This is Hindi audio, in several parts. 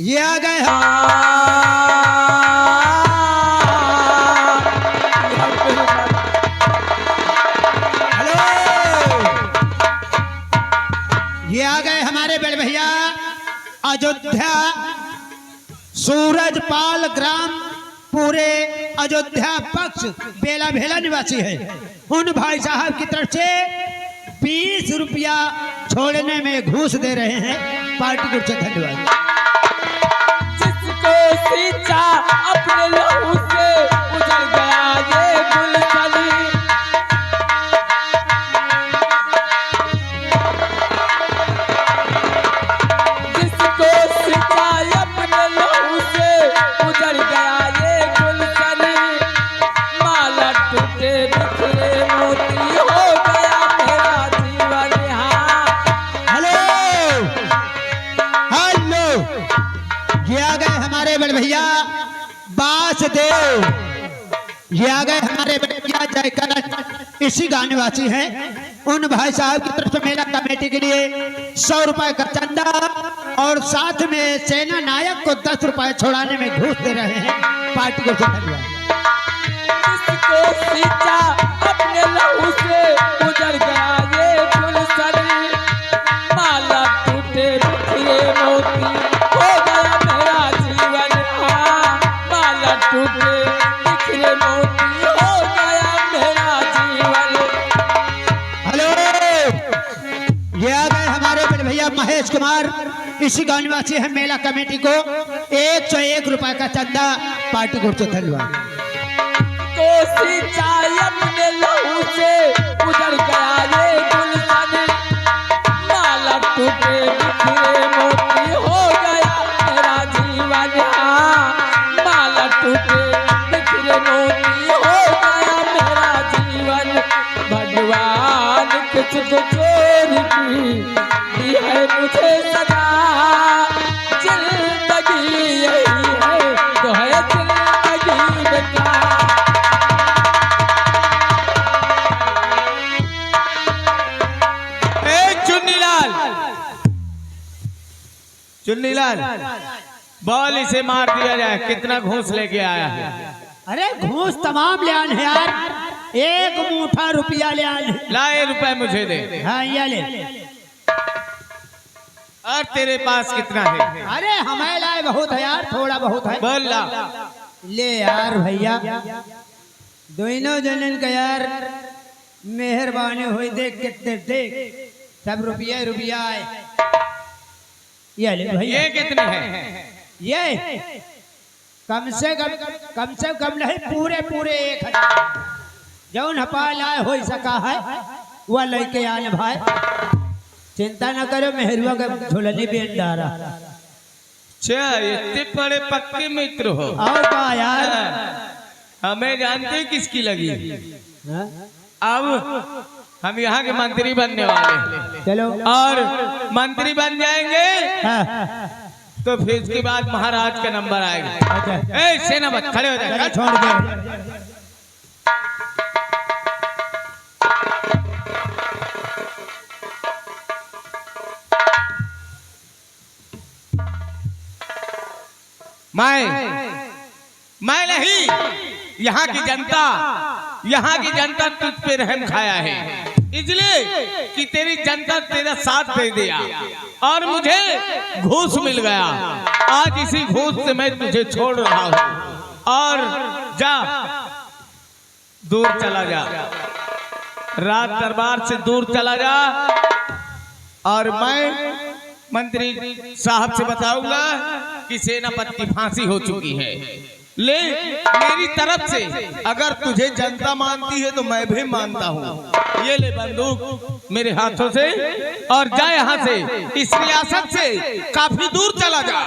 ये आ गए। हेलो, ये आ गए हमारे बड़े भैया अयोध्या सूरजपाल ग्राम पूरे अयोध्या पक्ष बेला भेला निवासी है। उन भाई साहब की तरफ से 20 रुपया छोड़ने में घूस दे रहे हैं। पार्टी को धन्यवाद। जिसको सींचा अपने लहू से उजड़ गया ये गुलशन। जिसको सींचा अपने लहू से उजड़ गया ये गुलशन। माला टूटे बिखरे मोती हो गया मेरा जीवन यहाँ। हेलो हेलो, ये आ गए हमारे बड़े भैया बासदेव। ये आ गए हमारे बड़े भैया जयकरण इसी गांव निवासी हैं। उन भाई साहब की तरफ से मेला कमेटी के लिए 100 रुपए का चंदा और साथ में सेना नायक को 10 रुपए छोड़ाने में घूस दे रहे हैं। पार्टी को धन्यवाद। जिसको सींचा अपने लहू से उजड़ गया ये गुलशन। माला टूटे बिखरे मोती हो गया मेरा जीवन यहाँ। माला टूटे बिखरे मोती हो गया मेरा जीवन। हेलो, ये आ गए हमारे बड़े भैया महेश कुमार इसी गांव निवासी है। मेला कमेटी को 101 रुपए का चंदा। पार्टी को धन्यवाद। को सींचा अपने लहू से उजड़ गया ये गुलशन। माला टूटे बिखरे मोती हो गया मेरा जीवन यहाँ। माला टूटे बिखरे मोती हो गया मेरा जीवन। भगवान किसको चोरी की है मुझे सजा। जिंदगी यही है तो है जिंदगी बेकार। चुन्नीलाल, बॉल इसे मार दिया जाए। कितना घूस लेके आया है? अरे घूस तमाम ले आन है यार। 1 मुठा रुपया ले आन है। ला ये रुपए मुझे दे। हाँ ये ले। और तेरे पास कितना है? अरे हमें लाए बहुत है यार, थोड़ा बहुत है। बोल ला। ले यार भैया, दोनों जनन का यार मेहरबानी हुई। देख कितने देख सब रुपया रुपया आए। ये ले भैया। ये कितने हैं? ये कम से कम नहीं, पूरे 1000 जौन हपा लाए हो सका है वह लेके आने भाई। चिंता न करो, मेहरुआ का झोलनी बेच डारा। अच्छा, इतने बड़े पक्के मित्र हो। और का यार, हमें जानते किसकी लगी। हाँ? अब हम यहाँ के मंत्री बनने वाले हैं। चलो, और मंत्री बन जाएंगे हाँ। तो फिर उसके बाद महाराज का नंबर आएगा। अच्छा। ए सेनापति खड़े हो जाए। छोड़ दे। मैं नहीं, यहाँ की जनता तुझ पे रहम खाया है, इसलिए कि तेरी जनता तेरा साथ दे दिया और मुझे घूस मिल गया। आज इसी घूस से मैं तुझे छोड़ रहा हूँ। और जा, दूर चला जा, राज दरबार से दूर चला जा। और मैं मंत्री साहब से बताऊंगा कि सेनापति की फांसी हो चुकी है। ले, मेरी तरफ से अगर तुझे जनता मानती है तो मैं भी मानता हूँ। ये ले बंदूक मेरे हाथों से और जा यहाँ से, इस रियासत से काफी दूर चला जा,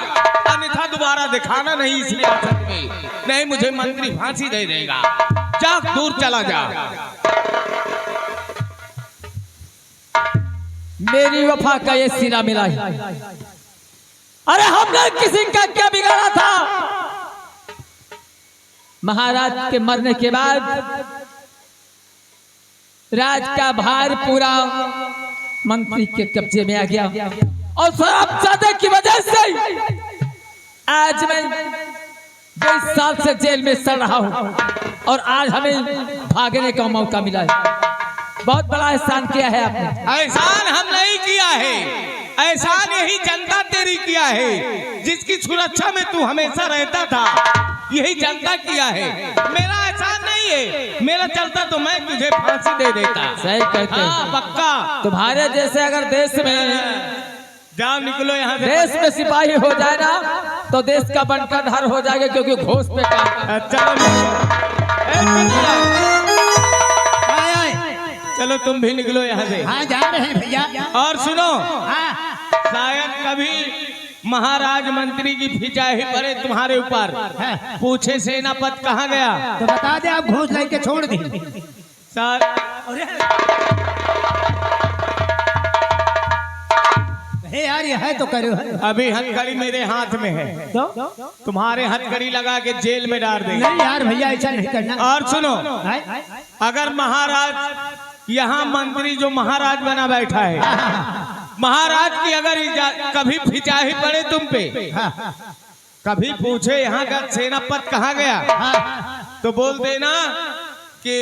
अन्यथा दोबारा दिखाना नहीं इस रियासत में, नहीं मुझे मंत्री फांसी दे देगा। जा, दूर चला जा। मेरी वफा का ये सीना मिला है। अरे हमने किसी का क्या बिगाड़ा था? महाराज के मरने के बाद राज का भार पूरा मंत्री के कब्जे में आ गया और शराबजादे की वजह से आज मैं 20 साल से जेल में सड़ रहा हूँ और आज हमें भागने का मौका मिला है। बहुत बड़ा एहसान किया है आपने। एहसान हम नहीं किया है, एहसान यही जनता तेरी किया है, जिसकी सुरक्षा में तू हमेशा रहता था, यही जनता किया है। मेरा एहसान नहीं है, मेरा चलता तो मैं तुझे फांसी दे देता। सही कहते हो। हाँ, पक्का। तुम्हारे जैसे अगर देश में जाओ निकलो यहाँ से। देश में सिपाही हो जाए ना तो देश का बंटाधार हो जाएगा, क्योंकि घोष पे काम। चलो तुम भी निकलो यहाँ से। हाँ जा रहे हैं भैया। और सुनो, हाँ शायद कभी महाराज मंत्री की फिचाही पड़े तुम्हारे ऊपर, पूछे सेनापति कहाँ गया तो बता दे, आप घूस लेके छोड़ दी। हे यार ये है तो करो। अभी हथकड़ी मेरे हाथ में है, तो तुम्हारे हथकड़ी लगा के जेल में डाल देंगे। नहीं यार भैया ऐसा नहीं करना। और सुनो, है? अगर महाराज यहाँ मंत्री जो महाराज बना बैठा है, महाराज की अगर कभी फिचाही पड़े तुम पे, कभी पूछे यहाँ का सेनापति कहाँ गया, तो बोल देना कि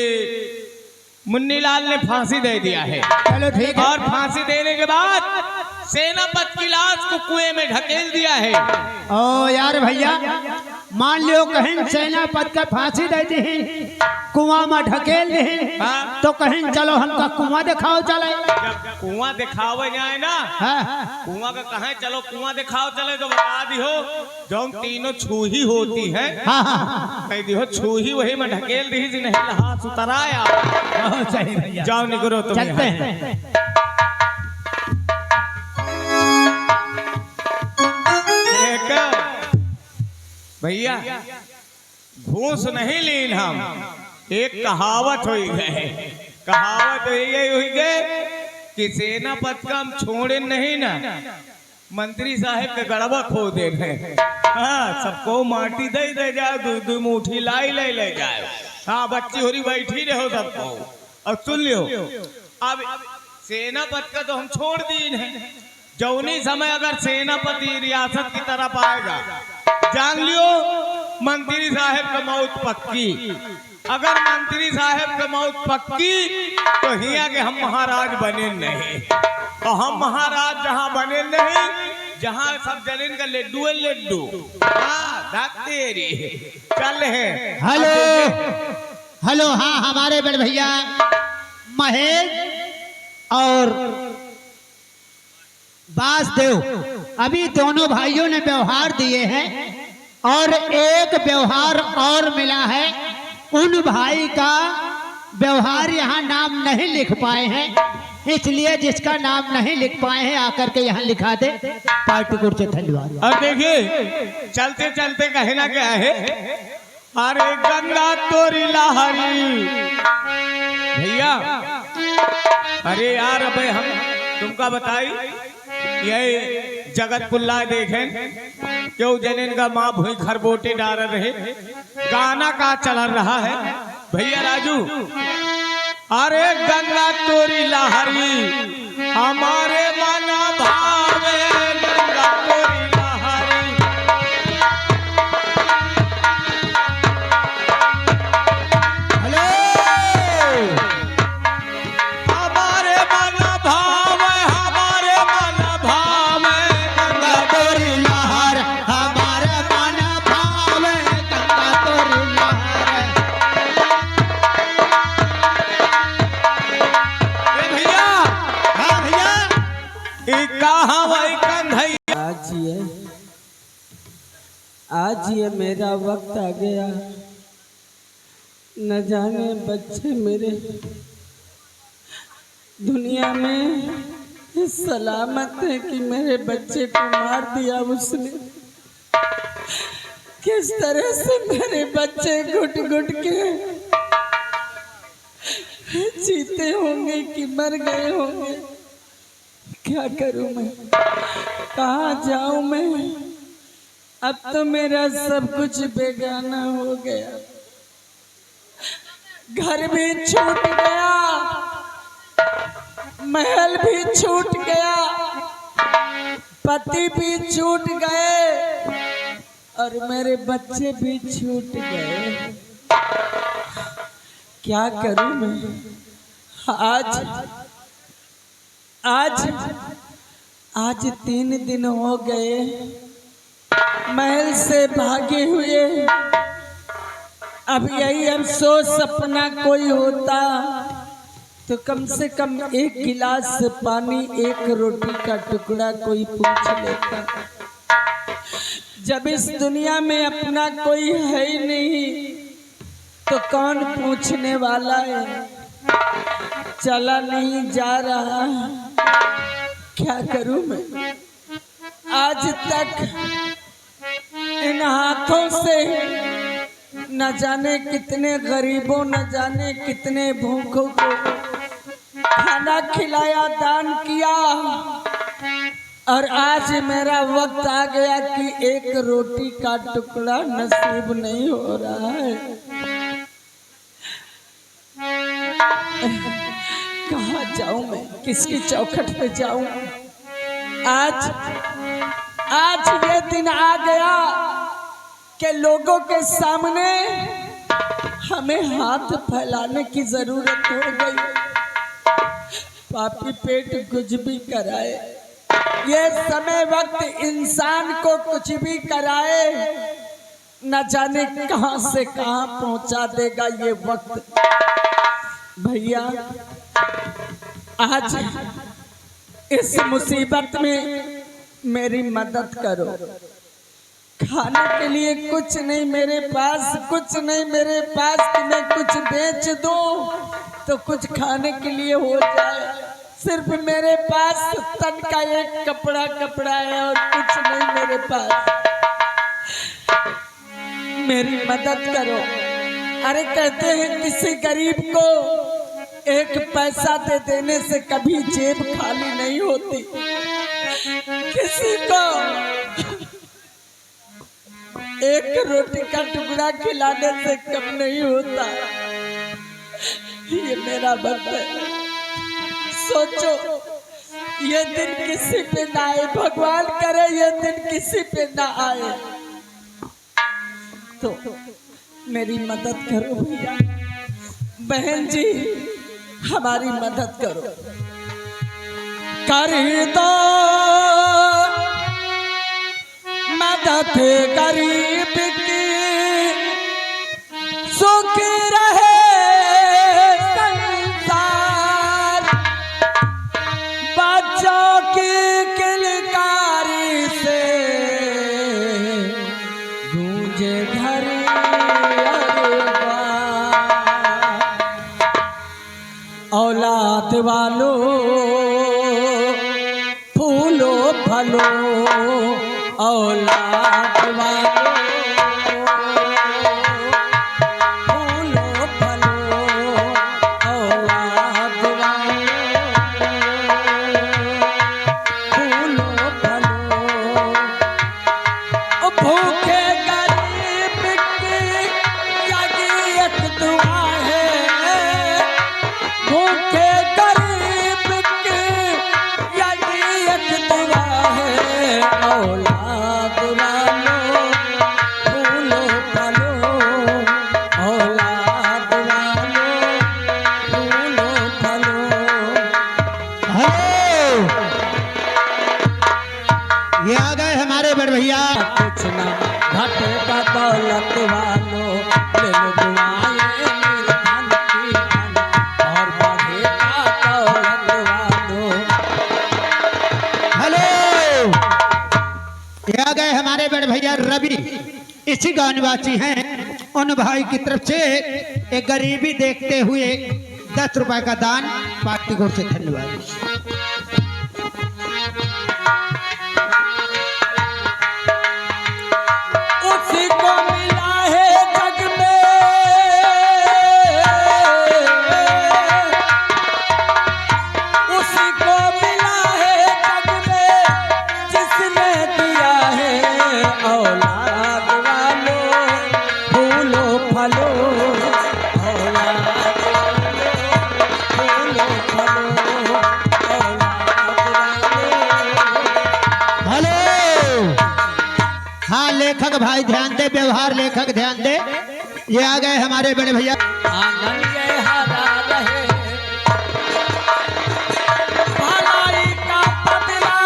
मुन्नीलाल ने फांसी दे दिया है। चलो ठीक है। और फांसी देने के बाद सेनापति की लाश को कुएं में ढकेल दिया है। ओ यार भैया, मान लियो कहीं सेनापति का फांसी दे दी, कुआं में ढकेल दी, तो कहीं चलो हमका कुआं दिखाओ चले। जब कुआं दिखावे जाए ना, कुआं का कहे चलो कुआं दिखाओ चले, तो बता दी हो जो तीनों छूही होती है, कह दी हो छूही वही में ढकेल दी जी, नहीं हाथ उतराया। सही भैया, जाओ निकलो तुम। चलते हैं। भैया घूस नहीं लीन हम, एक कहावत हुई गए, कहावत हुई गए कि सेनापति का हम छोड़े नहीं ना, मंत्री साहब के गड़बा खो दे गए। हाँ, सबको माटी दे जाए, दूध मुठी लाई ले जाए। हाँ, बच्ची होरी बैठी रहो सबको। अब सुन लियो, अब सेनापति का तो हम छोड़ दी है, जौनी समय अगर सेनापति रियासत की तरफ आएगा, जान लियो मंत्री साहब का मौत पक्की। अगर मंत्री साहब का मौत पक्की तो हिया के हम महाराज बने नहीं, तो हम महाराज जहाँ बने नहीं, जहाँ सब जलीन का लड्डू है लड्डू। हाँ तेरी चल है। हेलो हेलो, हाँ हमारे बड़े भैया महेश और वासुदेव, अभी दोनों भाइयों ने व्यवहार दिए हैं और एक व्यवहार और मिला है। उन भाई का व्यवहार यहाँ नाम नहीं लिख पाए हैं, इसलिए जिसका नाम नहीं लिख पाए हैं आकर के यहाँ लिखा दे। पार्टी गुड़ से धन्यवाद। और देखिए चलते चलते कहना क्या है, अरे गंगा तोरी लहरी भैया। अरे यार अबे हम तुमका बताई, ये जगत पुल्ला देखें क्यों जनिन का माँ भूई खरबोटे डाल रहे, गाना का चल रहा है भैया राजू। अरे गंगा तोरी लहरी हमारे मना भावे, गंगा तोरी लहरी। हेलो, हमारे मन भावे, हमारे मन भावे, गंगा तोरी लहर हमारे मन भावे, गंगा तोरी लहर। भैया। हाँ भैया, कहाँ वही कंधैया। आज ये मेरा वक्त आ गया, न जाने बच्चे मेरे दुनिया में सलामत है कि मेरे बच्चे को मार दिया उसने। किस तरह से मेरे बच्चे घुट घुट के जीते होंगे कि मर गए होंगे। क्या करूं मैं, कहाँ जाऊं मैं? अब तो मेरा सब कुछ बेगाना हो गया, घर भी छूट गया, महल भी छूट गया, पति भी छूट गए, और मेरे बच्चे भी छूट गए। क्या करूं मैं? आज 3 दिन हो गए महल से भागे हुए। अब यही अफसोस अपना कोई होता तो कम से कम 1 गिलास पानी 1 रोटी का टुकड़ा कोई पूछ लेता। जब इस दुनिया में अपना कोई है ही नहीं तो कौन पूछने वाला है? चला नहीं जा रहा, क्या करूं मैं? आज तक इन हाथों से न जाने कितने गरीबों, न जाने कितने भूखों को खाना खिलाया, दान किया, और आज मेरा वक्त आ गया कि 1 रोटी का टुकड़ा नसीब नहीं हो रहा है। कहाँ जाऊं मैं? किसकी चौखट पे जाऊं? आज ये दिन आ गया कि लोगों के सामने हमें हाथ फैलाने की जरूरत हो गई। पापी पेट कुछ भी कराए, ये समय वक्त इंसान को कुछ भी कराए, न जाने कहां से कहां पहुंचा देगा ये वक्त। भैया आज इस मुसीबत में मेरी मदद करो। खाने के लिए कुछ नहीं मेरे पास, कुछ नहीं मेरे पास कि मैं कुछ बेच दूं तो कुछ खाने के लिए हो जाए। सिर्फ मेरे पास तन का 1 कपड़ा है और कुछ नहीं मेरे पास। मेरी मदद करो। अरे कहते हैं किसी गरीब को 1 पैसा दे देने से कभी जेब खाली नहीं होती। किसी को 1 रोटी का टुकड़ा खिलाने से कम नहीं होता। ये मेरा वक्त है। सोचो ये दिन किसी पे ना आए, भगवान करे ये दिन किसी पे ना आए। तो मेरी मदद करो भैया, बहन जी हमारी मदद करो। कर दो मदद गरीब की, सुख रहे संसार। बच्चों की किलकारी से गूंजे घर औलाद वालों फूलो फलो, औलाद वालों फूलो फलो, औलाद वालों फूलो फलो। भूखे गरीब की यही एक दुआ है, भूखे गरीब की यही एक दुआ है। औलाद वालों फूलो फलो, औलाद वालों फूलो फलो। हेलो, ये आ गए हमारे बड़ भैया। कुछ ना घटेगा दौलत वालों, ले लो दुआएं निर्धन की धन, और बढ़ेगा दौलत वालों। हेलो, ये आ गए हमारे बड़ भैया रवि, इसी गांव निवासी हैं। उन भाई की तरफ से एक गरीबी देखते हुए 10 रुपए का दान पार्टी को से धन्यवाद। उसी को मिला है जग में, उसी को मिला है जग में जिसने दिया है। औलाद वालों फूलो फलो, औलाद वालों फूलो फलो, औलाद भाई ध्यान दे, व्यवहार लेखक ध्यान दे। ये आ गए हमारे बड़े भैया। आंगन ये हरा रहे भलाई का बदला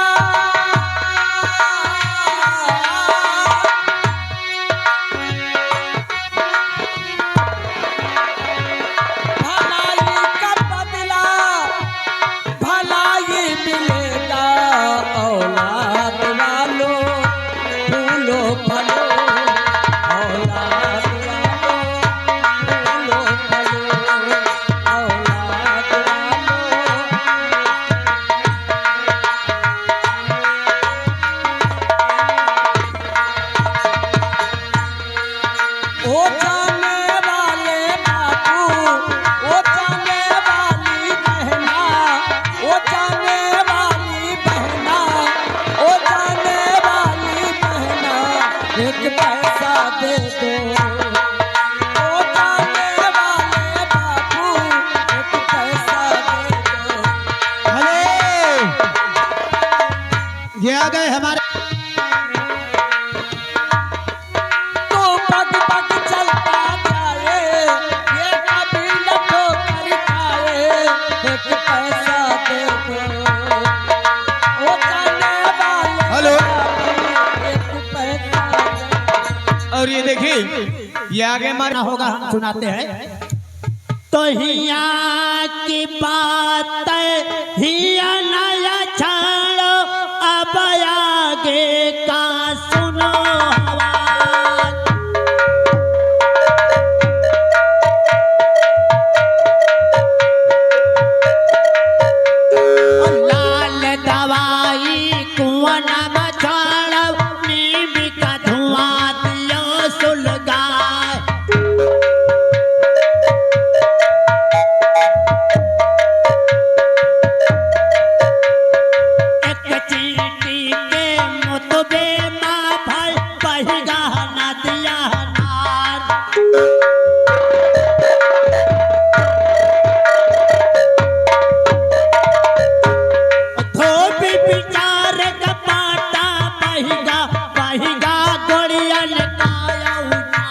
भलाई का बदला भलाई मिलेगा औलाद वालों फूलो फलो औलाद वालों फूलो फलो औलाद वालों ओ जाने वाले बापू ओ जाने वाली बहना ओ जाने वाली बहना ओ जाने वाली बहना एक पैसा दे दो ओ जाने वाले बापू एक पैसा दे दो अरे ये आ गए हमारे। तो पग पग चलता जाए ये कभी न ठोकर खाए एक पैसा दे दो ओ जाने वाले हेलो। एक पैसा दे दो। और ये देखिए, ये आगे हमारे ना होगा, हम सुनाते हैं। तो हिया की बात हिया नया छाड़ो अब आगे का सुनो हवा। लाल दवाई कुआं में छाड़ो नीम का धुआं दियो सुलगाए। एक चींटी के मुतबे माँ भर बहिगा नदिया नार। धोबी विचार का पाटा बहिगा बहिगा गोड़ियन काया उठा।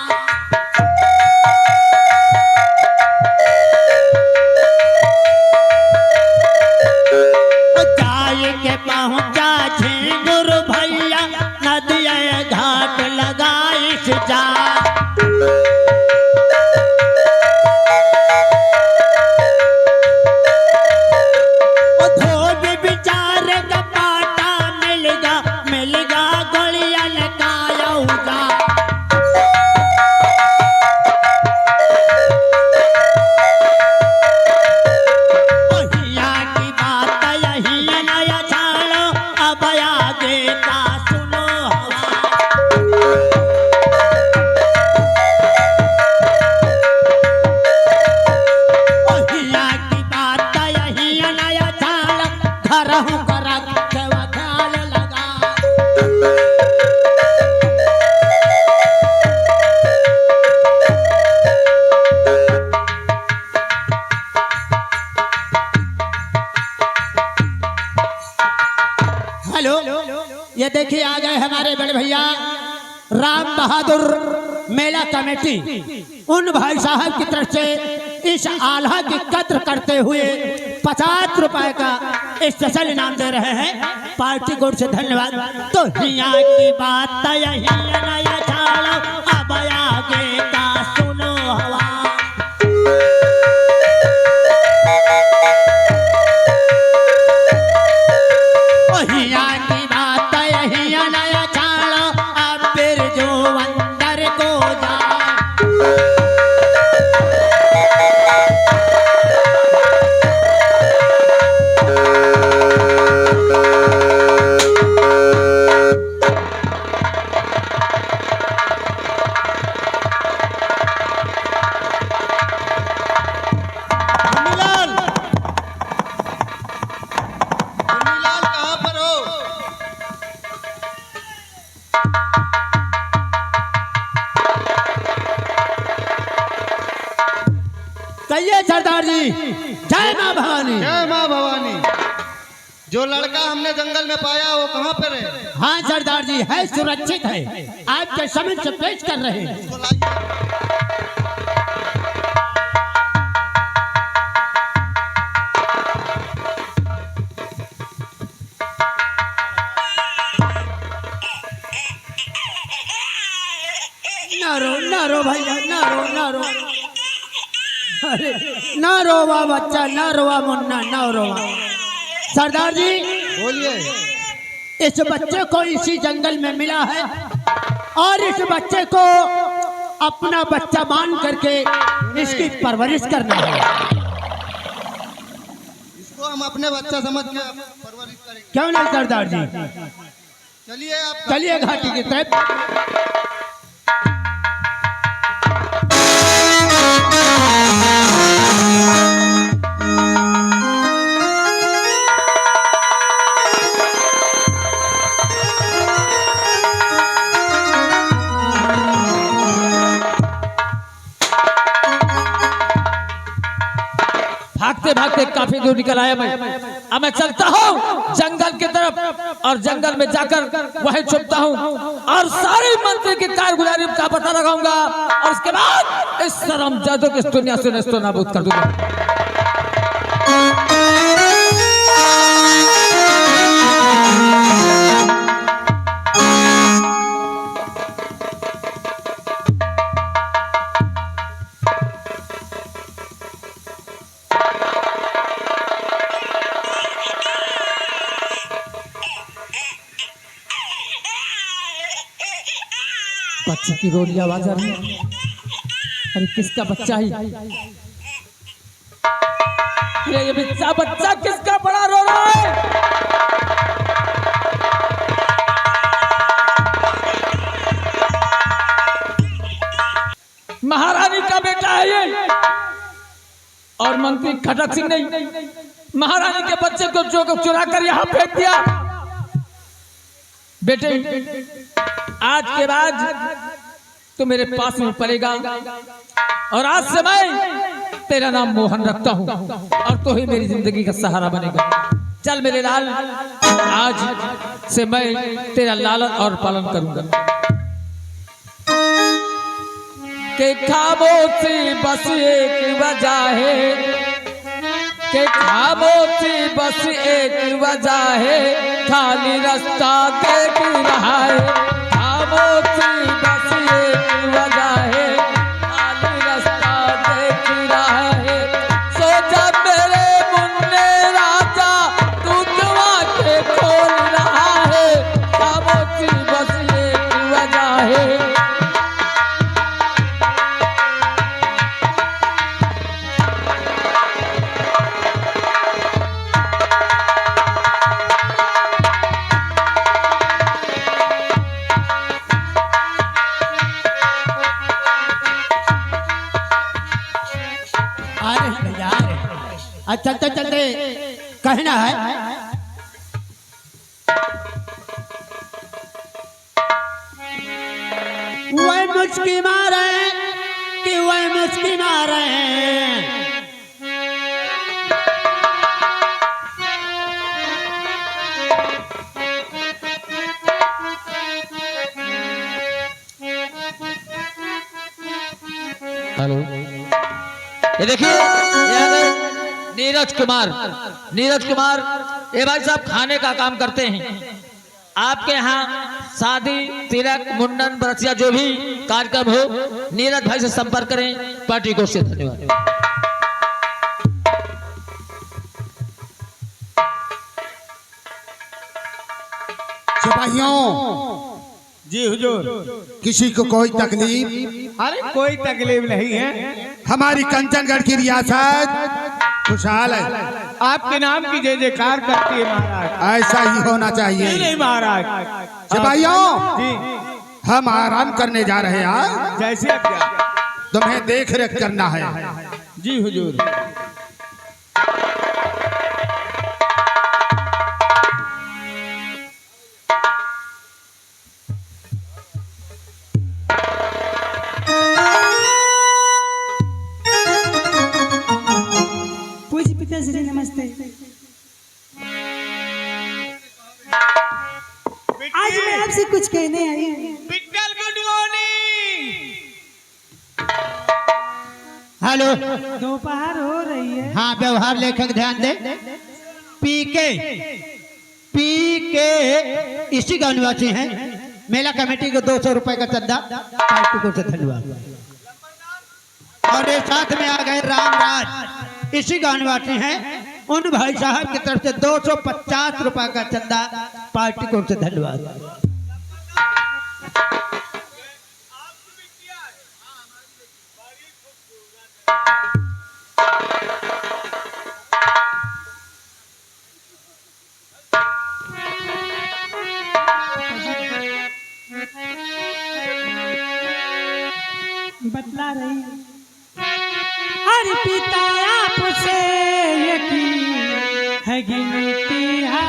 जाए के पहुंचा झिंगुर भैया नदिया घाट लगाइस जा। धोबी विचार का पाटा मिलगा गोड़ियन काया उठा। ओहिया की बात यही नया छाड़ो अब आगे का सुनो हवा। ओहिया की बात यही नया छाड़ो घरहु करा के वखाल लगा। हेलो, ये देखिए आ गए हमारे बड़े भैया राम बहादुर मेला कमेटी। उन भाई साहब की तरफ से इस आल्हा की कद्र करते हुए 50 रुपए का स्पेशल इनाम दे रहे हैं। पार्टी कोड से धन्यवाद। तो हिया की बात यही नया छाड़ो अब आगे का सुनो हवा। ओहिया की बात यही नया छाड़ो अब फिर जो अंदर को जा। कहिए सरदार जी, जय माँ भवानी। जय माँ भवानी। जो लड़का हमने जंगल में पाया वो कहाँ पर है? हाँ सरदार जी, है, सुरक्षित है, आपके समक्ष पेश कर रहे हैं। उसको लाइए। ना रो भैया, ना रो। अरे ना रोवा बच्चा, ना रोवा मुन्ना, ना रोवा। सरदार जी, बोलिए। इस बच्चे को इसी जंगल में मिला है और इस बच्चे को अपना बच्चा मान करके इसकी परवरिश करना है। इसको हम अपने बच्चा समझ के परवरिश करेंगे। क्यों नहीं सरदार जी? चलिए आप चलिए घाटी की तरफ। भागते भागते काफी दूर निकल आया मैं। अब मैं चलता हूँ जंगल की तरफ और जंगल में जाकर वहीं छुपता हूँ और सारे मंत्री की कारगुजारी का पता लगाऊंगा और उसके बाद इस शर्म जादू की दुनिया से नस्तो नाबूद कर दूंगा। बच्चे की रोली आवाज आ रही है। अरे किसका बच्चा है? अरे ये बच्चा किसका बड़ा रो रहा है? महारानी का बेटा है ये और मंत्री खटक सिंह नहीं। महारानी के बच्चे को चुरा कर यहाँ फेंक दिया। बेटे आज के बाद तू मेरे पास में पड़ेगा और आज से मैं तेरा नाम मोहन रखता हूँ और तू ही मेरी जिंदगी का सहारा बनेगा। चल मेरे लाल, आज से मैं तेरा लालन और पालन करूंगा। के खामोशी बस एक वजह है, के खामोशी बस एक वजह है, खाली रास्ता देख रहा है। खामोशी बस एक वजह है, खाली रास्ता देख रहा है। सोचा मेरे मुन्ने राजा तू दुआ के खोल रहा है। खामोशी बस एक वजह है। चलते चलते कहना है, वह मुझकी मारे कि वह मुझकी मारे। हेलो, ये देखिए यहाँ पे नीरज कुमार ये भाई साहब खाने का काम करते हैं। आपके यहाँ शादी, तिलक, मुंडन, बरसिया जो भी कार्यक्रम हो नीरज भाई से संपर्क करें। पार्टी को से धन्यवाद। सिपाहियों, जी हुजूर। किसी को कोई तकलीफ? अरे कोई तकलीफ नहीं है। हमारी कंचनगढ़ की रियासत खुशहाल है। आपके नाम की जय जयकार करती है महाराज। ऐसा ही होना चाहिए। नहीं महाराज। सिपाहियों, जी हम आराम करने जा रहे हैं। जैसे आज्ञा। तुम्हें देख रेख करना है। जी हुजूर। पूज्य पिताश्री नमस्ते। आज मैं आपसे कुछ कहने आई हूँ। Vitthal good morning. हेलो, दोपहर हो रही है। हाँ व्यवहार लेखक ध्यान दे। पी के इसी का निवासी हैं। मेला कमेटी को 200 रुपए का चंदा, पार्टी को से धन्यवाद। और ये साथ में आ गए रामराज, इसी गांव निवासी हैं। उन भाई साहब की तरफ से 250 रुपए का चंदा, पार्टी को से धन्यवाद। बतला रही है। हर पिता आपसे यकीन है गिनती है।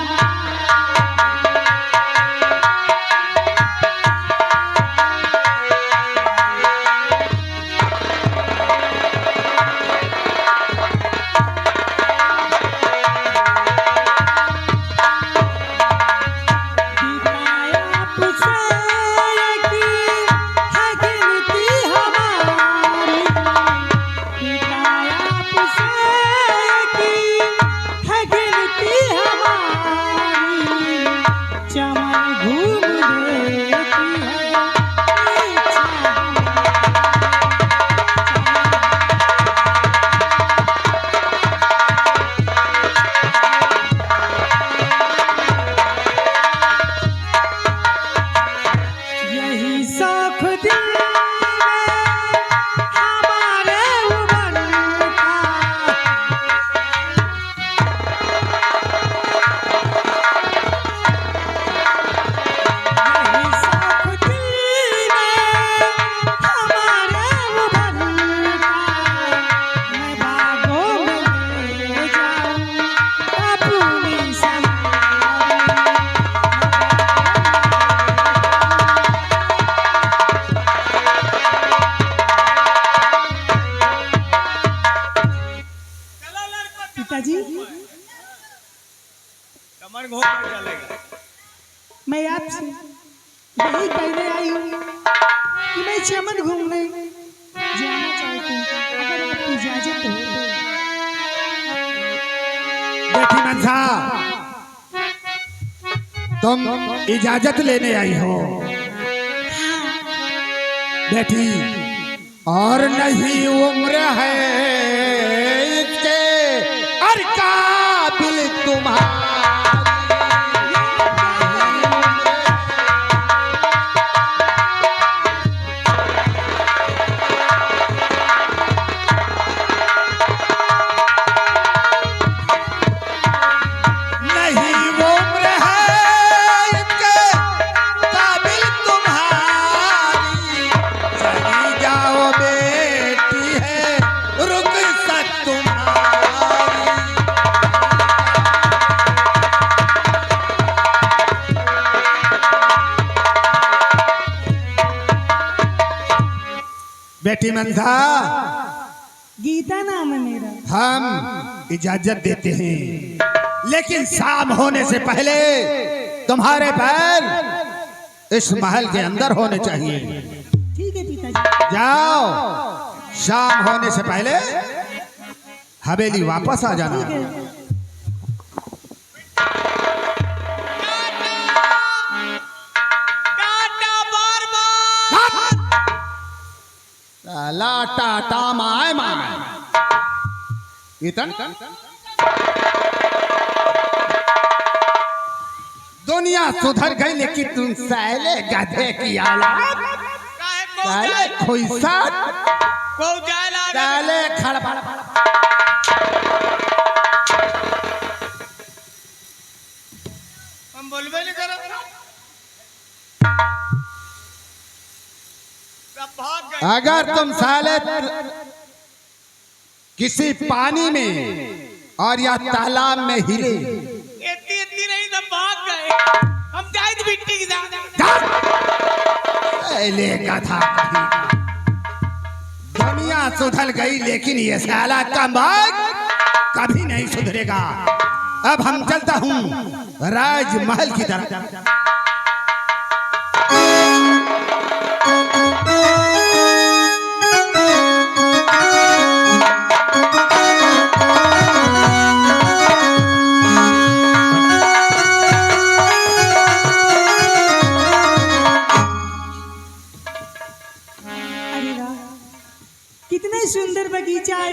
पिताजी, कमर घोट कर चलेगा। मैं आपसे यही कहने आई हूँ कि मैं चमन घूमने जाना चाहती हूँ, अगर आपकी इजाजत हो। बेटी मनसा, तुम इजाजत लेने आई हो बेटी, और नहीं उम्र है इसके और काबिल तुम्हारी। बेटी मनसा, गीता नाम है मेरा। हम इजाजत देते हैं, लेकिन शाम होने से पहले तुम्हारे पैर इस महल के अंदर होने चाहिए। ठीक है पिताजी। जाओ, शाम होने से पहले हवेली वापस आ जाना। ठीक है। टाटा माय माय इतन दुनिया सुधर गई, लेकिन तुम सैले गधे की औलाद, सैले खुइसा, सैले खड़बड़। हम बोलबे नहीं करो। अगर तुम साले किसी पानी में और या तालाब में हिले, इतनी नहीं तो भाग गए। हम जाए मिट्टी की ज्यादा गधा कहीं। दुनिया सुधर गई, लेकिन ये साला कमबख्त कभी नहीं सुधरेगा। अब हम चलता हूँ राजमहल की तरफ। अरे वाह, कितने सुंदर बगीचा है,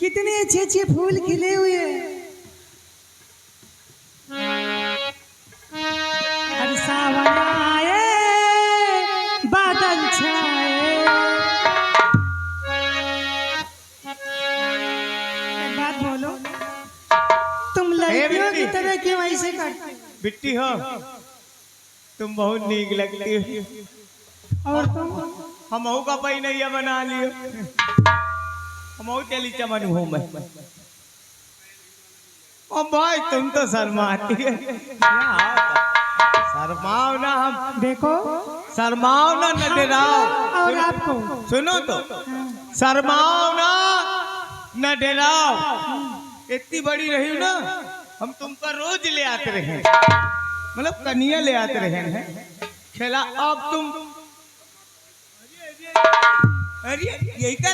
कितने अच्छे अच्छे फूल खिले हुए हैं। अरे सावन आए, बादल छाए। एक बात बोलो, तुम लड़कियों की तरह क्यों ऐसे करते बिट्टी हो, तुम बहुत नीक लगती हो। और तुम हमहू का पहिनैया बना लियो, हमहू चली चमन हूँ मैं। ओ भाई तुम तो शर्माती है, शर्माओ ना, हम देखो, शर्माओ ना, न डराओ। और आपको सुनो तो, शर्माओ ना, न डराओ। इतनी बड़ी रही ना, हम तुमको रोज ले आते रहे, मतलब कन्या ले आते रहे हैं खेला। अब तुम अरे यही का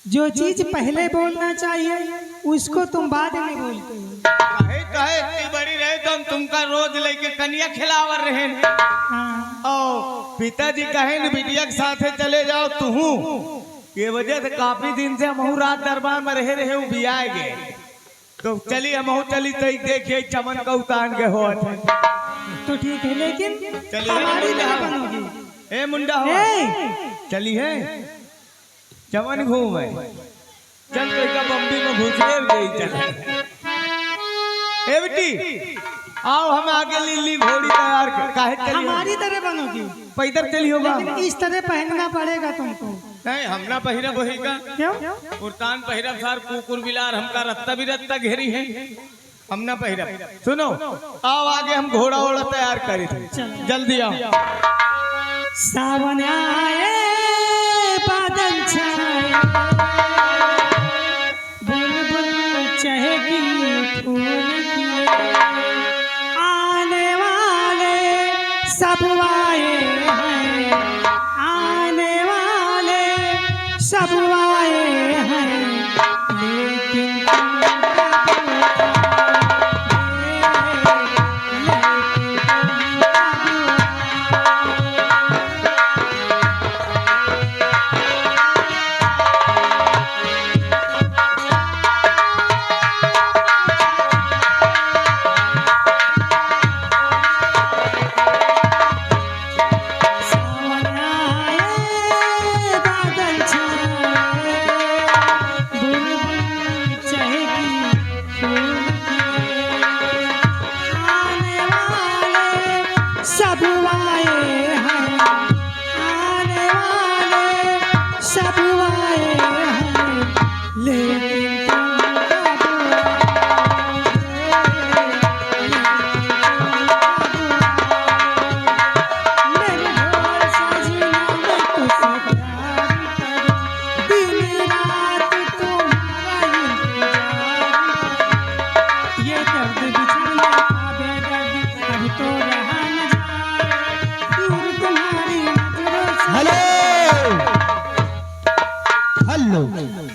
जो चीज पहले बोलना चाहिए उसको तुम बाद में बोलते हो। कहे कहे इतनी बड़ी रहे तो हम तुमका रोज लेके कन्या खिलावर रहे हैं। हाँ। और पिताजी कहे न बिटिया के साथ चले जाओ तू, ये वजह से काफी दिन से हम रात दरबार में रहे बियाए गए। तो चली हम चली तो देखिए चमन का उतान के हो तो ठीक है, लेकिन चलिए हमारी तरह बनोगी। ए मुंडा हो, चली है चमन घूम है, चल तो का बम्बी में घुसेर गई। चल ए बेटी आओ, हम आगे लिल्ली घोड़ी तैयार कर, काहे चली हमारी तरह बनोगी, पैदल चली होगा। लेकिन इस तरह पहनना पड़ेगा तुमको। नहीं हम ना पहिरा वही का क्यों? कुर्तान पहिरा सार कुकुर बिलार हमका रत्ता भी रत्ता घेरी है, हम ना पहिरा। सुनो आओ आगे, हम घोड़ा वोड़ा तैयार करी थे, जल्दी आओ। सावन आए, बादल छाए, बुलबुल चहकी, फूल खिले, आने वाले सब आए हैं, आने वाले सब आए हैं, लेकिन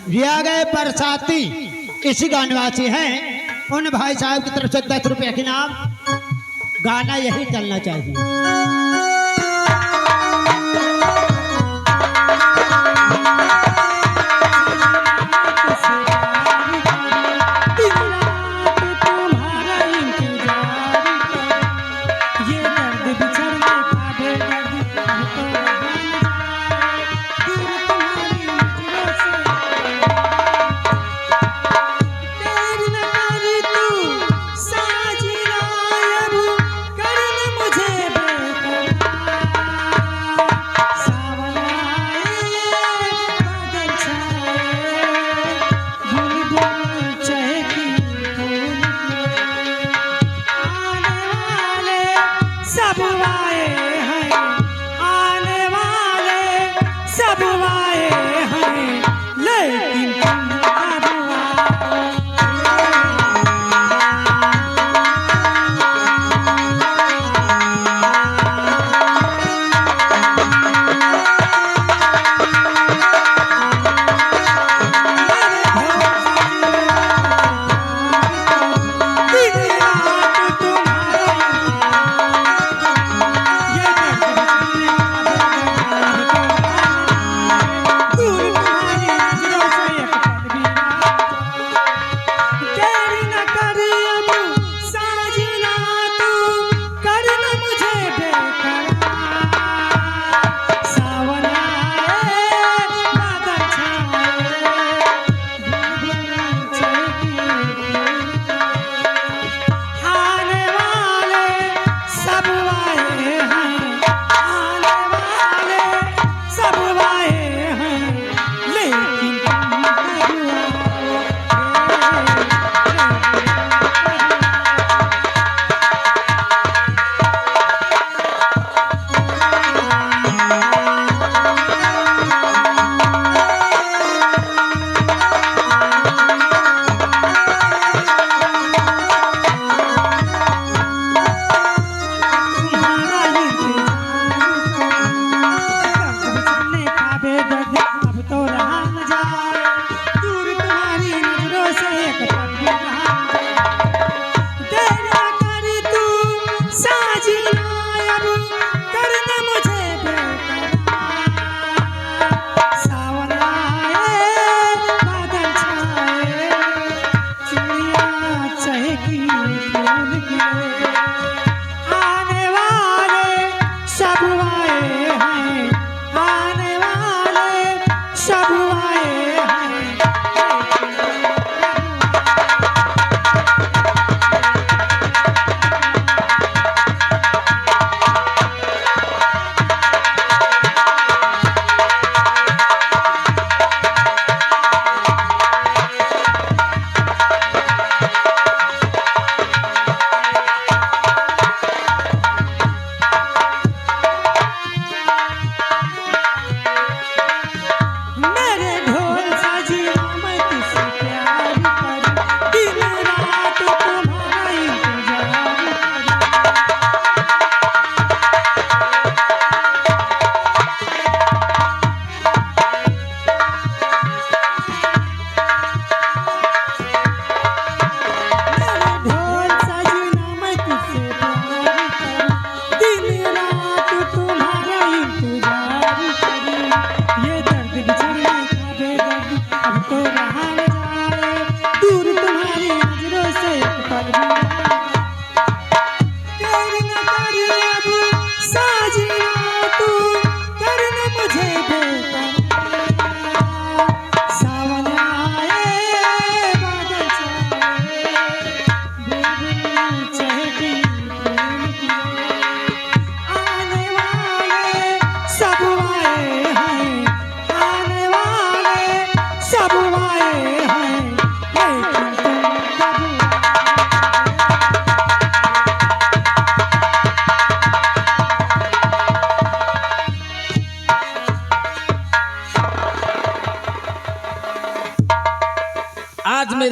दिया गए बरसाती इसी गानवासी हैं, उन भाई साहब की तरफ से 10 रुपये के नाम। गाना यही चलना चाहिए।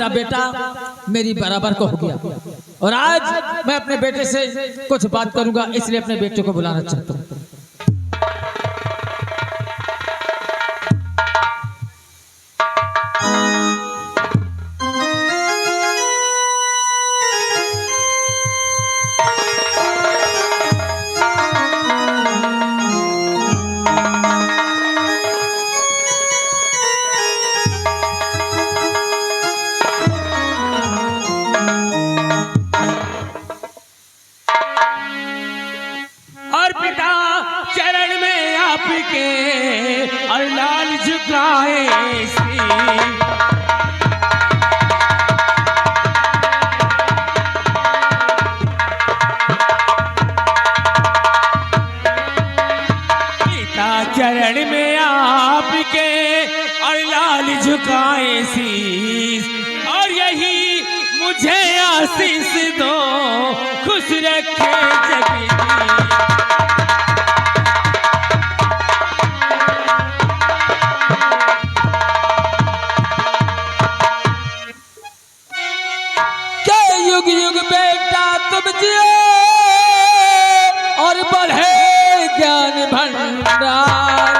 मेरा बेटा मेरी बराबर को हो गया और आज मैं अपने बेटे से कुछ बात करूंगा, इसलिए अपने बेटे को बुलाना चाहता हूँ। और पिता चरण में आपके और लाल झुकाए पिता चरण में आपके और लाल झुकाए शीस, और यही मुझे आशीष दो, खुश रखे जगदीश। युग युग बेटा तुम जियो और बढ़े ज्ञान भंडार।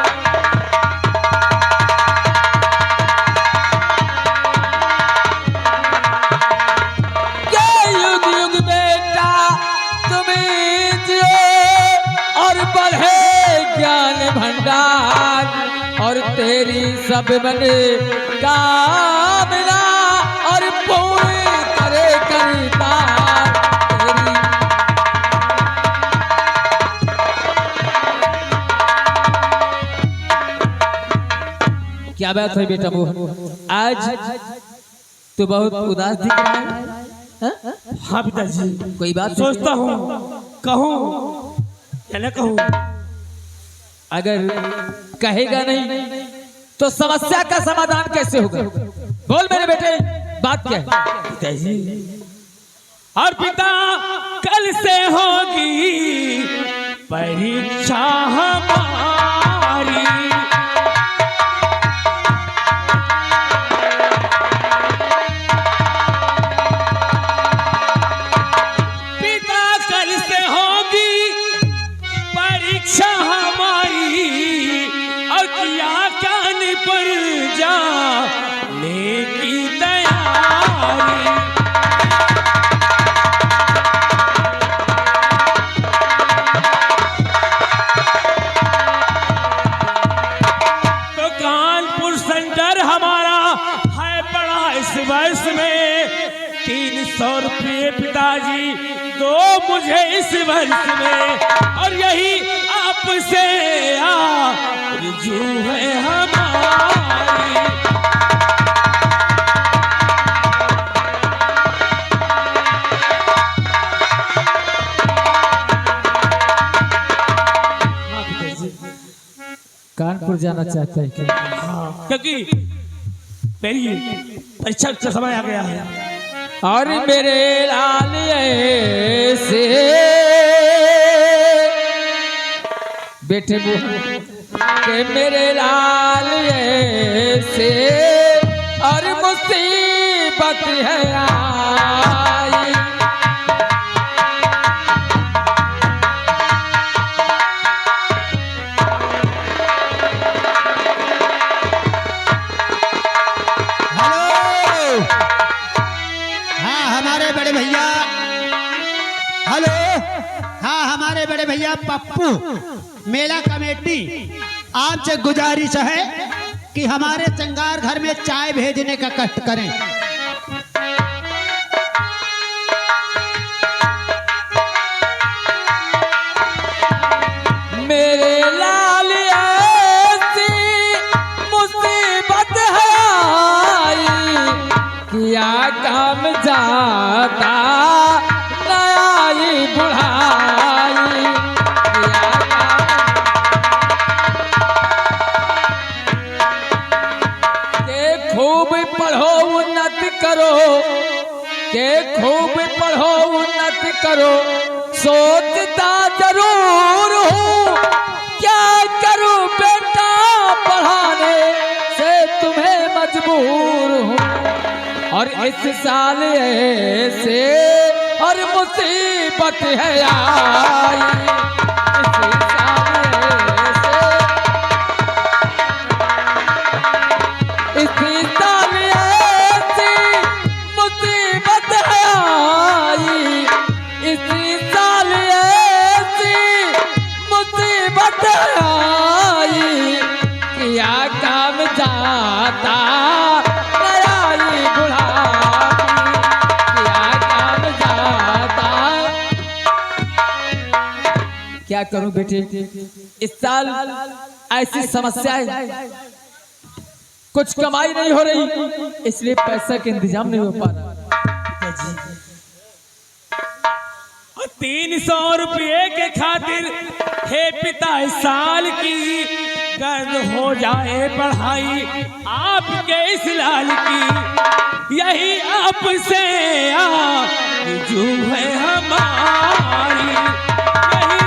युग युग बेटा तुम जियो और बढ़े ज्ञान भंडार, और तेरी सब मन कामना और पूर्ण करे करतार। तेरी क्या बात है बेटा मोहन, आज तू बहुत उदास दिख रहा है। हाँ पिताजी, कोई बात सोचता हूँ कहूँ या न कहूँ। अगर कहेगा नहीं तो समस्या का समाधान कैसे होगा? बोल मेरे बेटे, बात क्या है? पिताजी, और पिता कल से होगी परीक्षा हमारी, पिता कल से होगी परीक्षा हमारी, और किया कान पर जाने की तैयारी। तो कानपुर सेंटर हमारा है बड़ा इस वर्ष में 300 रुपये पिताजी दो मुझे इस वर्ष में, और यही आपसे आरज़ू है हमारी। कानपुर जाना चाहता है क्या? क्योंकि मेरी परीक्षा का समय आ गया है। और मेरे लाल से बेटे मोहन के मेरे लाल से और मुसीबत है आई। हेलो, हाँ हमारे बड़े भैया, हेलो, हाँ हमारे बड़े भैया पप्पू मेला कमेटी आपसे गुजारिश है कि हमारे चंगार घर में चाय भेजने का कष्ट करें। मेरे लाल ऐसी मुसीबत है आई, किया काम जाता नई बुढ़ाई। किया के खूब पढ़ो उन्नत करो, के खूब पढ़ो उन्नत करो, सोचता जरूर हूँ क्या करूँ बेटा, पढ़ाने से तुम्हें मजबूर हूँ। और इस साल ऐसे और मुसीबत है आई, इस साल ऐसे, इस साल ऐसी मुसीबत है आई, इस साल ऐसी मुसीबत है आई, किया काम जाता नयाई बुढ़ापी, किया काम जाता। क्या करूं बेटे, इस साल ऐसी समस्याएं, कुछ कमाई नहीं हो रही, इसलिए पैसा के इंतजाम नहीं हो पा रहा। 300 रुपये के खातिर हे पिता इस साल की गर्द हो जाए पढ़ाई आपके इस लाल की, यही आपसे आरज़ू है हमारी, यही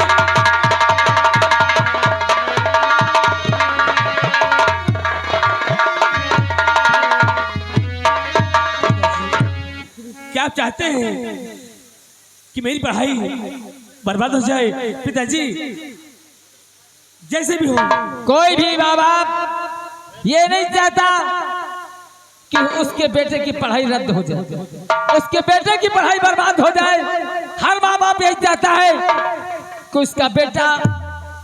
क्या चाहते हैं कि मेरी पढ़ाई बर्बाद हो जाए? पिताजी जैसे भी हो, कोई भी माँ बाप ये नहीं चाहता कि उसके बेटे की पढ़ाई रद्द हो जाए, उसके बेटे की पढ़ाई बर्बाद हो जाए। हर माँ बाप यही चाहता है कि उसका बेटा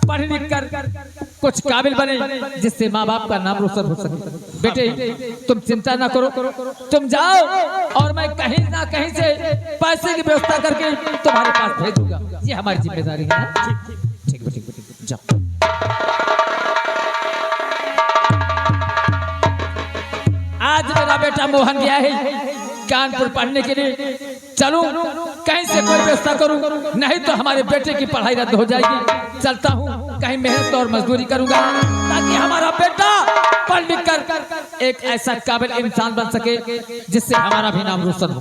पढ़ लिख कर कुछ काबिल बने, जिससे माँ बाप का नाम रोशन हो सके। बेटे तुम चिंता ना करो, तुम जाओ और मैं कहीं ना कहीं से पैसे की व्यवस्था करके तुम्हारे पास भेज दूंगा, ये हमारी जिम्मेदारी है। ठीक ठीक ठीक, जाओ। आज मेरा बेटा मोहन गया है कानपुर पढ़ने के लिए, चलूं कहीं से कोई व्यवस्था करूं, नहीं तो हमारे बेटे की पढ़ाई रद्द हो जाएगी। चलता हूं, कहीं मेहनत और मजदूरी करूंगा ताकि हमारा बेटा पढ़ लिख कर एक ऐसा काबिल इंसान बन सके जिससे हमारा भी नाम रोशन हो।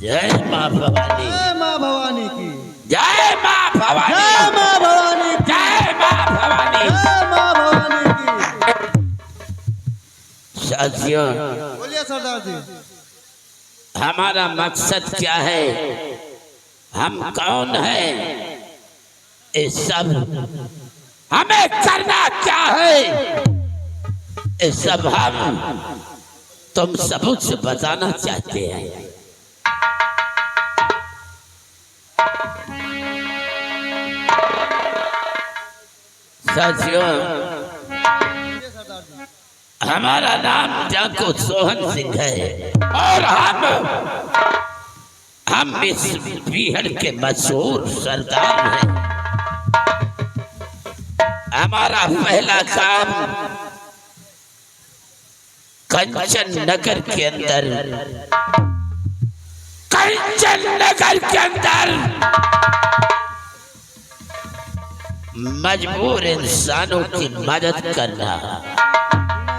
जय माँ भवानी, जय माँ भवानी की, जय माँ भवानी, जय माँ भवानी की, जय माँ भवानी। जय माँ भवानी की। साथियों, बोलिए सरदार जी। हमारा मकसद क्या है, हम कौन हैं, ये सब हमें करना क्या है, ये सब हम तुम सबूत से बताना चाहते हैं। साथियों, हमारा नाम जाको सोहन सिंह है और हम इस बिहार के मशहूर सरदार हैं। हमारा पहला काम कंचन नगर के अंदर मजबूर इंसानों की मदद करना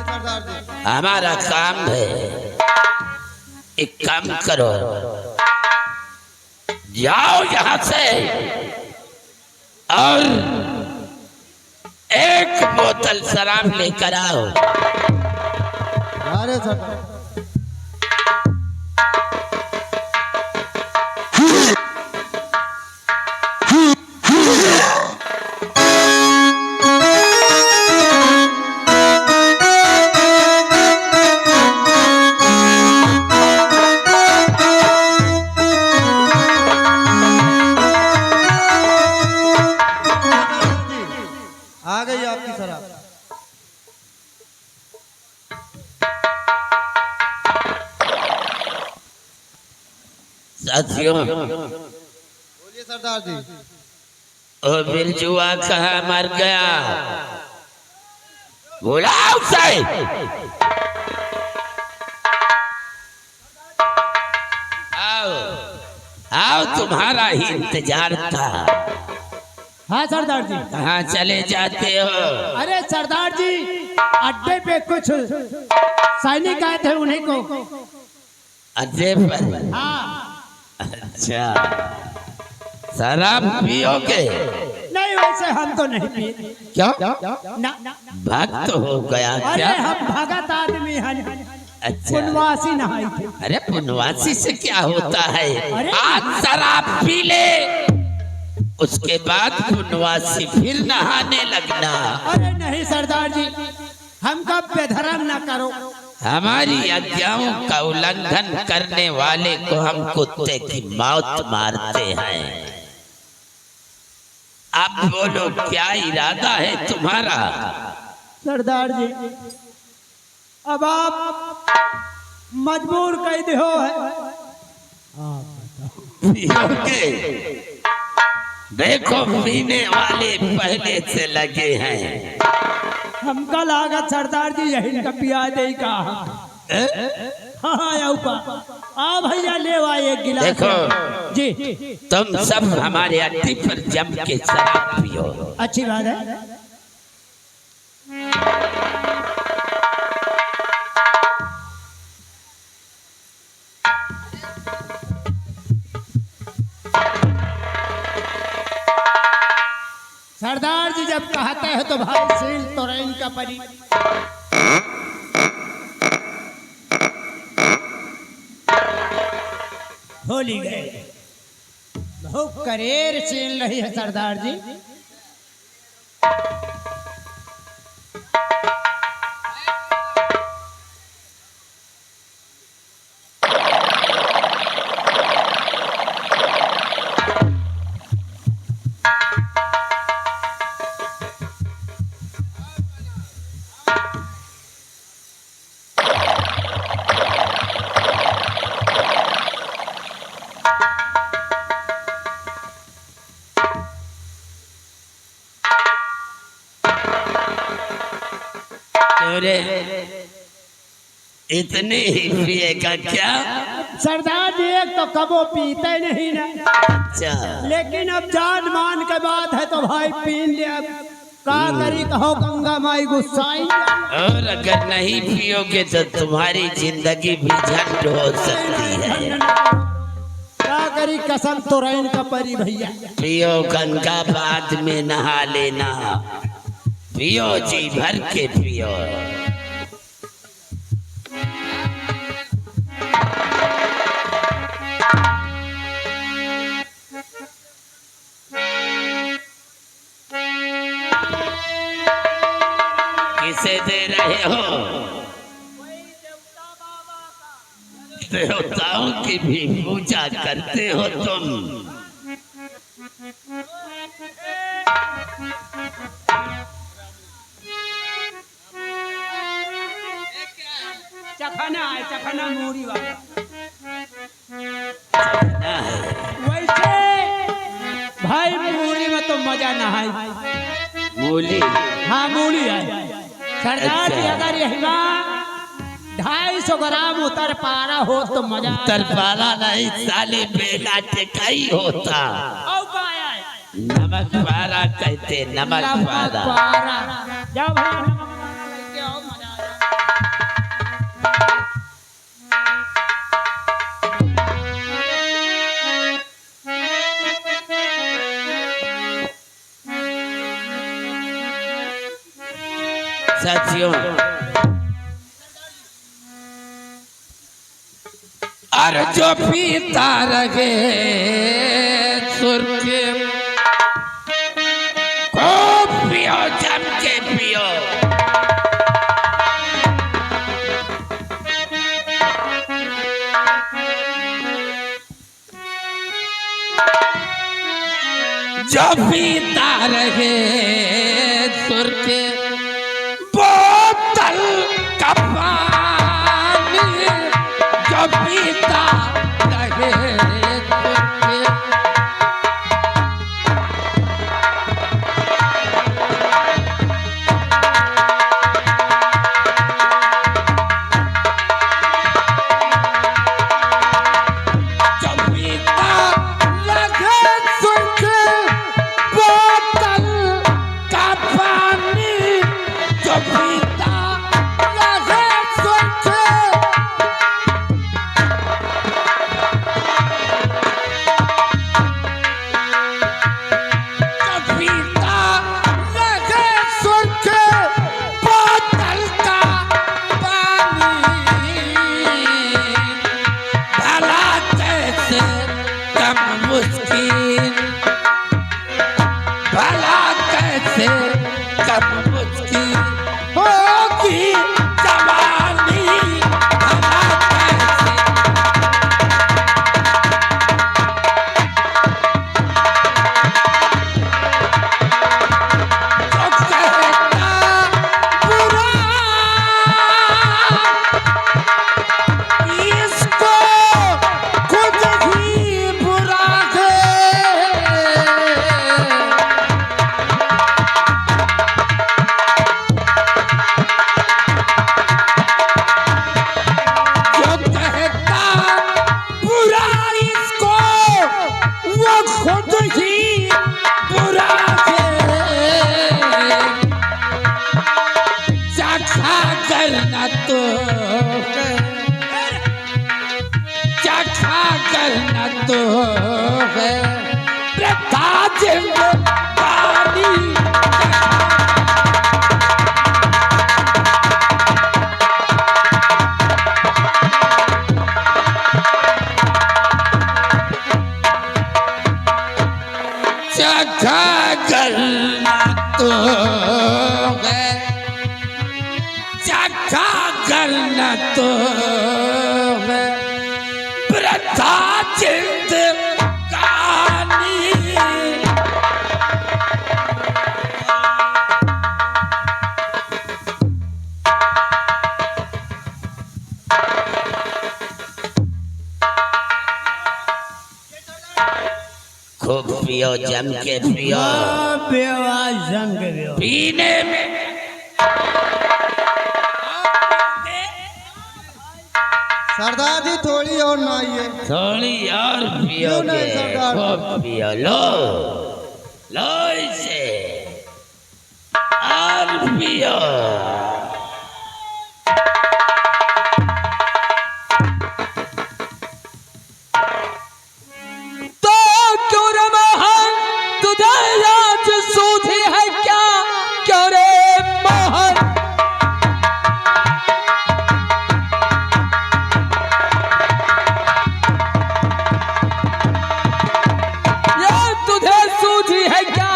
सरदार जी। हमारा काम है। एक काम करो, जाओ यहाँ से और एक बोतल शराब लेकर आओ। अरे सरदार, साथियों, बोलिए सरदार जी। ओ बिरजुआ कहाँ मर गया? बुलाओ उसे। आओ आओ, तुम्हारा ही इंतजार था। हाँ सरदार जी। कहाँ चले जाते हो? अरे सरदार जी, अड्डे पे कुछ सैनिक आए थे, उन्हीं को। अड्डे पर? हाँ। अच्छा, शराब पियोगे? नहीं, वैसे हम तो नहीं पिए। क्यों? ना। भक्त हो गया अरे क्या? हम भगत आदमी हैं, अच्छा, वनवासी नहाए थे। अरे पुनवासी से क्या होता है? अरे आज शराब पी ले, उसके बाद पुनवासी फिर नहाने लगना। अरे नहीं सरदार जी, हमका बेधर्म ना करो। हमारी आज्ञाओं का उल्लंघन करने वाले को हम कुत्ते की मौत मारते हैं। अब बोलो, क्या इरादा है तुम्हारा? सरदार जी, अब आप मजबूर कैद हो है। पियोगे? देखो, पीने वाले पहले से लगे हैं। हमका लागत सरदार जी यही का पिया दे का। हाँ आ भैया ले आए एक गिलास। देखो जी, तुम सब हमारे अड्डे पर जम के शराब पियो। अच्छी बात है। सरदार जी जब कहते हैं तो भाई सील तो रैन का परी। होली गए, बहुत करेर सील रही है सरदार जी। अरे इतने ही पिएगा क्या? सरदार जी एक तो कबो पीते नहीं ना, अच्छा, लेकिन अब जान मान के बात है तो भाई पी ले। अब का करी, कहो गंगा माई गुस्साई। और अगर नहीं पियोगे तो तुम्हारी जिंदगी भी झंड हो सकती है। का करी, कसम तो रैन का परी भैया। पियो, गंगा बाद में नहा लेना। पियो, जी भर के पियो। किसे दे रहे हो? देवताओं की भी पूजा करते हो तुम? चखना है, चखना मूरी वाला। ना है। वैसे भाई मूली में तो मजा ना है। मूली? हाँ मूली है सरदार जी। अच्छा। अगर यही 250 ग्राम उतर पारा हो तो मजा। उतर पारा नहीं साले, बेला टेकाई होता। और पाया है। नमक पारा कहते, नमक पारा। जाओ भाई, नमक पारा लेके आओ, मजा आ जाए। साथियों, और जो पीता रहे सुर्ख को पियो, जम के पियो। जो पीता रहे सुर्ख बोतल का पानी, जो पीता रहे तो है प्रथा जिंदगानी। चखा करना तो है, चखा करना तो है प्रथा जिंदगानी। खूब पियो, जम के पियो, पीने में सरदार जी थोड़ी और नाइए। थोड़ी और पियोगे, नहीं सरदार। खूब पियो, लो लो इसे और पियो। तो क्यों रे मोहन तुझे आज सूझी है क्या, क्यों रे मोहन? ये तुझे सूझी है क्या,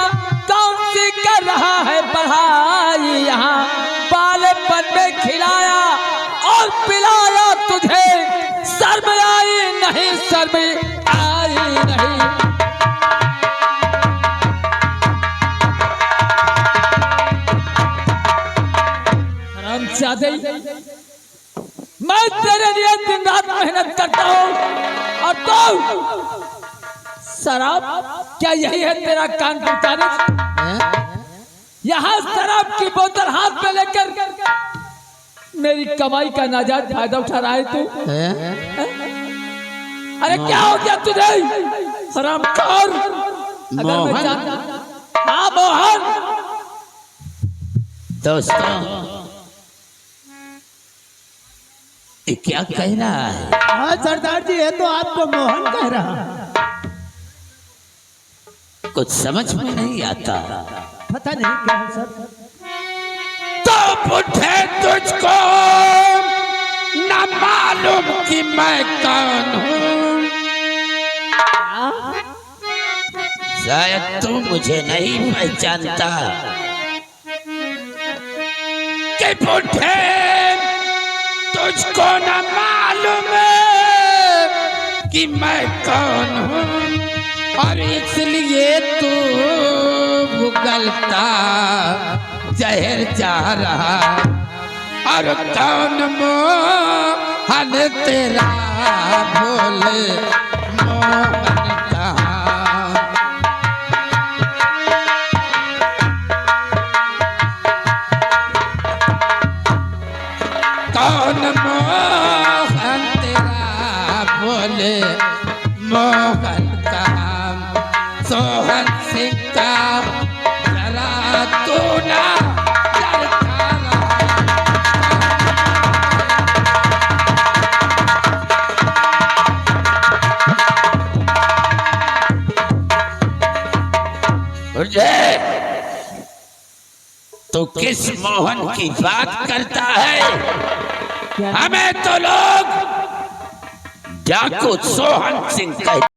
कौन सी कर रहा है पढ़ाई यहाँ? बालपन में खिलाया और पिलाया तुझे, शर्म आई नहीं, शर्म आई नहीं। हरामजादे, मैं तेरे लिए दिन रात मेहनत करता हूँ और तू शराब, क्या यही है तेरा कान पुकारने? यहाँ शराब की बोतल हाथ में लेकर मेरी कमाई का नाजायज फायदा उठा रहा है तू? अरे क्या हो गया तुझे हरामखोर? अगर मैं जानता, हाँ मोहन। दोस्तों, ये क्या कह रहा है? हाँ सरदार जी, ये तो आपको मोहन कह रहा है। कुछ समझ में नहीं आता। पता नहीं क्या है सर। तो पूछे तुझको न मालूम कि मैं कौन हूँ? शायद तू मुझे नहीं पहचानता। कि पूछे तुझको न मालूम कि मैं कौन हूँ, और इसलिए तू भुगलता जहर जा रहा। और कौन मोहन तेरा भोले मोहन कहाँ? कौन मोहन तेरा भोले मोहन कहाँ? सोहन सिंह का जरा तू ना तो किस मोहन की बात करता है? हमें तो लोग डाकू सोहन सिंह कहते